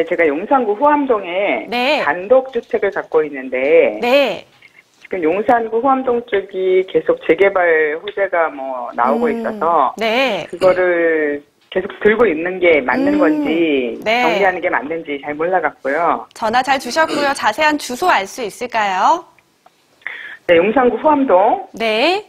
네, 제가 용산구 후암동에 네. 단독주택을 갖고 있는데 네. 지금 용산구 후암동 쪽이 계속 재개발 호재가 나오고 있어서 네. 그거를 계속 들고 있는 게 맞는 건지 네. 정리하는 게 맞는지 잘 몰라갖고요. 전화 잘 주셨고요. 자세한 주소 알 수 있을까요? 네, 용산구 후암동 네.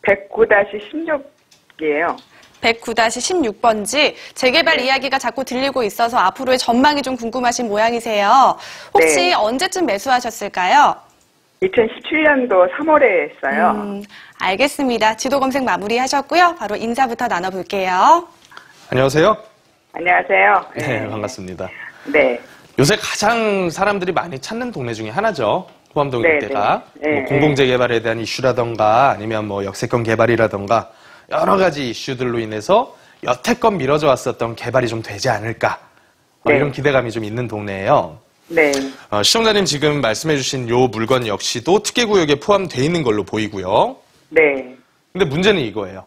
109-16이에요. 109-16번지 재개발 이야기가 자꾸 들리고 있어서 앞으로의 전망이 좀 궁금하신 모양이세요. 혹시 네. 언제쯤 매수하셨을까요? 2017년도 3월에 했어요. 알겠습니다. 지도 검색 마무리하셨고요. 바로 인사부터 나눠볼게요. 안녕하세요. 안녕하세요. 네, 반갑습니다. 네. 요새 가장 사람들이 많이 찾는 동네 중에 하나죠. 후암동 네, 일대가. 네. 뭐 공공재개발에 대한 이슈라던가 아니면 뭐 역세권 개발이라던가 여러 가지 이슈들로 인해서 여태껏 미뤄져 왔었던 개발이 좀 되지 않을까. 네. 이런 기대감이 좀 있는 동네예요. 네. 시청자님 지금 말씀해주신 요 물건 역시도 특례구역에 포함되어 있는 걸로 보이고요. 네. 근데 문제는 이거예요.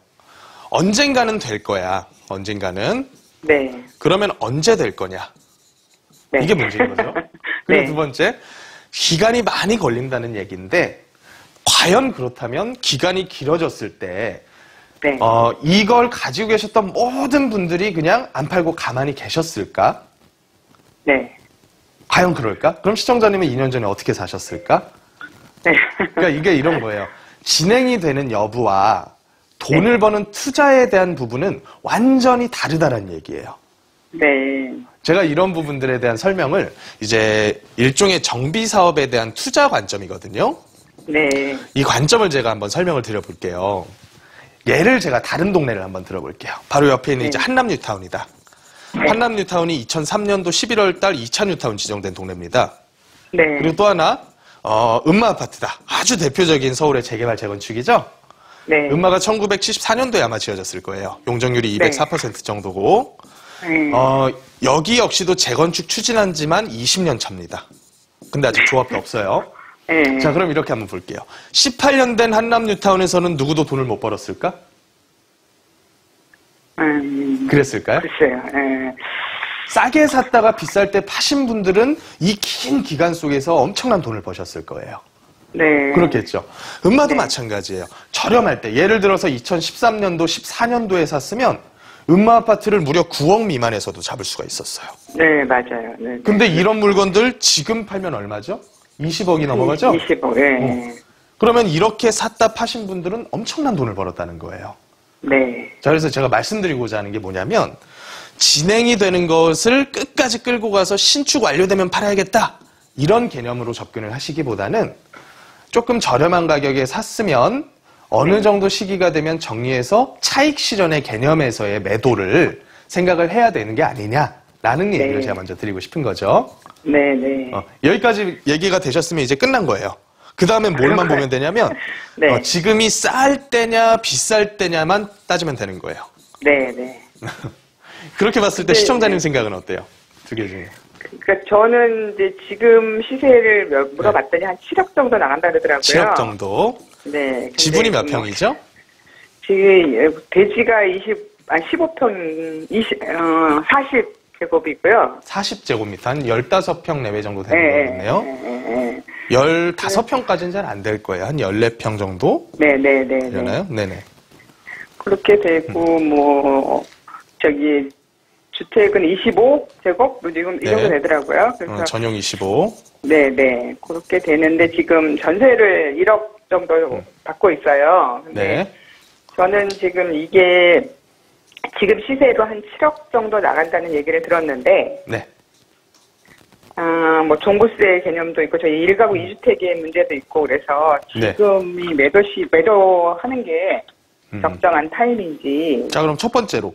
언젠가는 될 거야. 언젠가는. 네. 그러면 언제 될 거냐. 네. 이게 문제인 거죠. 그리고 네. 두 번째, 기간이 많이 걸린다는 얘기인데 과연 그렇다면 기간이 길어졌을 때 네. 이걸 가지고 계셨던 모든 분들이 그냥 안 팔고 가만히 계셨을까? 네. 과연 그럴까? 그럼 시청자님은 2년 전에 어떻게 사셨을까? 네. 그러니까 이게 이런 거예요. 진행이 되는 여부와 돈을 버는 투자에 대한 부분은 완전히 다르다는 얘기예요. 네. 제가 이런 부분들에 대한 설명을 이제 일종의 정비 사업에 대한 투자 관점이거든요. 네. 이 관점을 제가 한번 설명을 드려볼게요. 예를 제가 다른 동네를 한번 들어볼게요. 바로 옆에 있는 이제 한남뉴타운이다. 한남뉴타운이 2003년도 11월 달 2차 뉴타운 지정된 동네입니다. 네. 그리고 또 하나 음마아파트다. 아주 대표적인 서울의 재개발 재건축이죠. 네. 음마가 1974년도에 아마 지어졌을 거예요. 용적률이 204% 정도고 여기 역시도 재건축 추진한 지만 20년 차입니다. 근데 아직 조합도 없어요. 네. 자, 그럼 이렇게 한번 볼게요. 18년 된 한남뉴타운에서는 누구도 돈을 못 벌었을까? 그랬을까요? 글쎄요. 네. 싸게 샀다가 비쌀 때 파신 분들은 이 긴 기간 속에서 엄청난 돈을 버셨을 거예요. 네. 그렇겠죠. 음마도 마찬가지예요. 저렴할 때, 예를 들어서 2013년도, 14년도에 샀으면 음마 아파트를 무려 9억 미만에서도 잡을 수가 있었어요. 네, 맞아요. 네. 근데 이런 물건들 지금 팔면 얼마죠? 20억이 넘어가죠? 20억, 네. 그러면 이렇게 샀다 파신 분들은 엄청난 돈을 벌었다는 거예요. 네. 자, 그래서 제가 말씀드리고자 하는 게 뭐냐면 진행이 되는 것을 끝까지 끌고 가서 신축 완료되면 팔아야겠다. 이런 개념으로 접근을 하시기보다는 조금 저렴한 가격에 샀으면 어느 정도 시기가 되면 정리해서 차익 실현의 개념에서의 매도를 생각을 해야 되는 게 아니냐라는 얘기를 제가 먼저 드리고 싶은 거죠. 네, 네. 여기까지 얘기가 되셨으면 이제 끝난 거예요. 그 다음에 뭘만 보면 되냐면 네. 지금이 쌀 때냐 비쌀 때냐만 따지면 되는 거예요. 네, 네. 그렇게 봤을 때 시청자님 생각은 어때요? 두 개 중에. 그러니까 저는 이제 지금 시세를 물어봤더니 한 7억 정도 나간다 그러더라고요. 7억 정도. 네. 지분이 몇 평이죠? 지금 대지가 15평, 40제곱이고요. 40제곱미터, 한 15평 내외 정도 되는 거겠네요. 네. 15평까지는 잘 안 될 거예요. 한 14평 정도? 네네네. 되나요? 네네. 그렇게 되고, 주택은 25제곱? 이 정도 되더라고요. 그래서. 전용 25. 네네. 그렇게 되는데 지금 전세를 1억 정도 받고 있어요. 근데 네. 저는 지금 이게 지금 시세로 한 7억 정도 나간다는 얘기를 들었는데, 네. 뭐 종부세 개념도 있고 저희 1가구 2주택의 문제도 있고 그래서 지금이 매도하는 게 적정한 타임인지. 자, 그럼 첫 번째로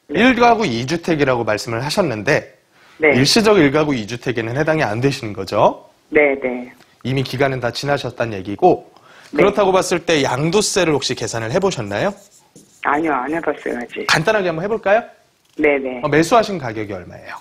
1가구 2주택이라고 말씀을 하셨는데 네. 일시적 1가구 2주택에는 해당이 안 되시는 거죠? 네네. 이미 기간은 다 지나셨다는 얘기고 그렇다고 봤을 때 양도세를 혹시 계산을 해보셨나요? 아니요, 안 해봤어요 아직. 간단하게 한번 해볼까요? 네네. 매수하신 가격이 얼마예요?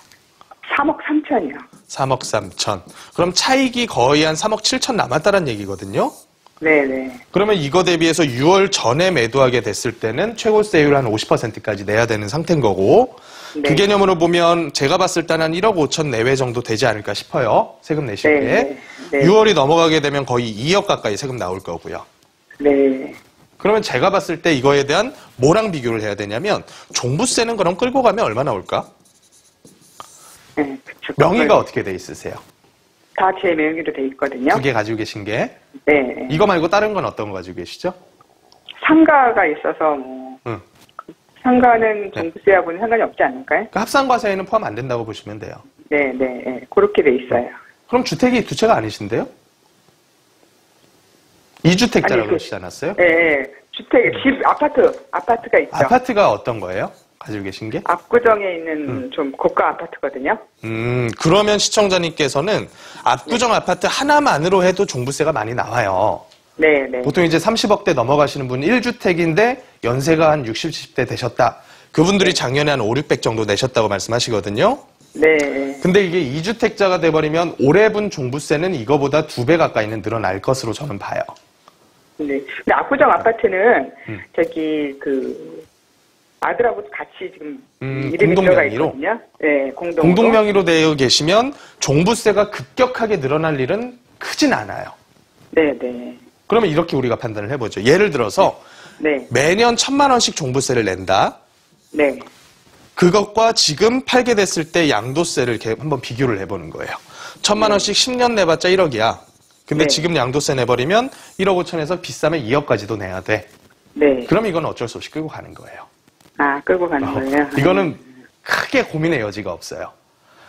3억 3천이요. 3억 3천. 그럼 차익이 거의 한 3억 7천 남았다는 얘기거든요? 네네. 그러면 이거 대비해서 6월 전에 매도하게 됐을 때는 최고세율 한 50%까지 내야 되는 상태인 거고 네. 그 개념으로 보면 제가 봤을 때는 한 1억 5천 내외 정도 되지 않을까 싶어요. 세금 내실 때. 네. 네. 6월이 넘어가게 되면 거의 2억 가까이 세금 나올 거고요. 네. 그러면 제가 봤을 때 이거에 대한 뭐랑 비교를 해야 되냐면 종부세는 그럼 끌고 가면 얼마 나올까? 네, 그쵸. 명의가 어떻게 돼 있으세요? 다 제 명의로 돼 있거든요. 2개 가지고 계신 게. 네. 이거 말고 다른 건 어떤 거 가지고 계시죠? 상가가 있어서 뭐 응. 상가는 종부세하고는 상관이 없지 않을까요? 그 합산과세에는 포함 안 된다고 보시면 돼요. 네, 네, 네. 그렇게 돼 있어요. 그럼 주택이 두 채가 아니신데요? 2주택자라고 아니, 그러시지 않았어요? 네, 네. 주택, 집, 아파트가 있죠. 아파트가 어떤 거예요? 가지고 계신 게? 압구정에 있는 좀 고가 아파트거든요. 그러면 시청자님께서는 압구정 아파트 하나만으로 해도 종부세가 많이 나와요. 네, 네. 보통 이제 30억대 넘어가시는 분 1주택인데 연세가 한 60, 70대 되셨다. 그분들이 작년에 한 5, 600 정도 내셨다고 말씀하시거든요. 네. 근데 이게 2주택자가 돼버리면 올해 분 종부세는 이거보다 2배 가까이는 늘어날 것으로 저는 봐요. 네. 근데 압구정 아파트는 저기 아들하고 같이 지금 이름이 들어가 공동명의로? 있거든요. 네, 공동명의로 되어 계시면 종부세가 급격하게 늘어날 일은 크진 않아요. 네, 네. 그러면 이렇게 우리가 판단을 해보죠. 예를 들어서 네. 매년 1,000만 원씩 종부세를 낸다. 네. 그것과 지금 팔게 됐을 때 양도세를 이렇게 한번 비교를 해보는 거예요. 1,000만 원씩 10년 내봤자 1억이야. 근데 네. 지금 양도세 내버리면 1억 5천에서 비싸면 2억까지도 내야 돼. 네. 그럼 이건 어쩔 수 없이 끌고 가는 거예요. 아, 끌고 가는 거예요? 이거는 크게 고민의 여지가 없어요.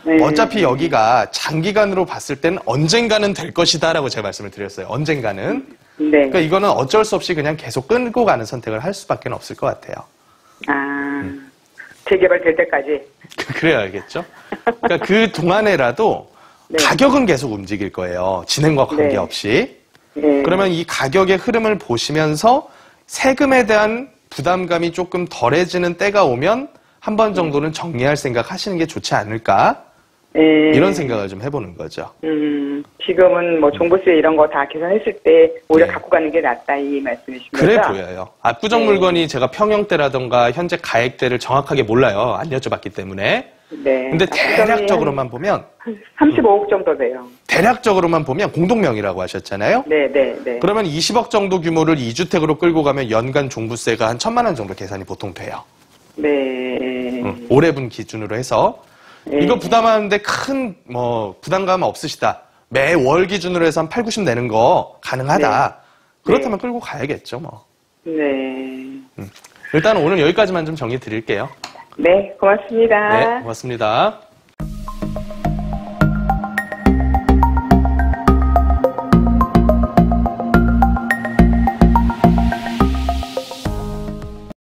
네. 어차피 여기가 장기간으로 봤을 땐 언젠가는 될 것이다라고 제가 말씀을 드렸어요. 언젠가는. 네. 그러니까 이거는 어쩔 수 없이 그냥 계속 끌고 가는 선택을 할 수밖에 없을 것 같아요. 아, 재개발될 때까지? 그래야겠죠. 그러니까 그 동안에라도 네. 가격은 계속 움직일 거예요. 진행과 관계없이. 네. 그러면 이 가격의 흐름을 보시면서 세금에 대한 부담감이 조금 덜해지는 때가 오면 한 번 정도는 정리할 생각 하시는 게 좋지 않을까? 네. 이런 생각을 좀 해보는 거죠. 지금은 뭐 종부세 이런 거 다 계산했을 때 오히려 네. 갖고 가는 게 낫다 이 말씀이신 거죠? 그래 보여요. 압구정 네. 물건이 제가 평형대라던가 현재 가액대를 정확하게 몰라요. 안 여쭤봤기 때문에. 네. 근데 대략적으로만 보면 35억 정도 돼요. 대략적으로만 보면 공동명의라고 하셨잖아요. 네, 네, 네. 그러면 20억 정도 규모를 2주택으로 끌고 가면 연간 종부세가 한 1,000만 원 정도 계산이 보통 돼요. 네. 올해분 기준으로 해서. 네. 이거 부담하는데 큰 부담감 없으시다. 매월 기준으로 해서 한 8, 90 내는 거 가능하다. 그렇다면 끌고 가야겠죠, 뭐. 네. 일단 오늘 여기까지만 좀 정리 드릴게요. 네, 고맙습니다. 네, 고맙습니다.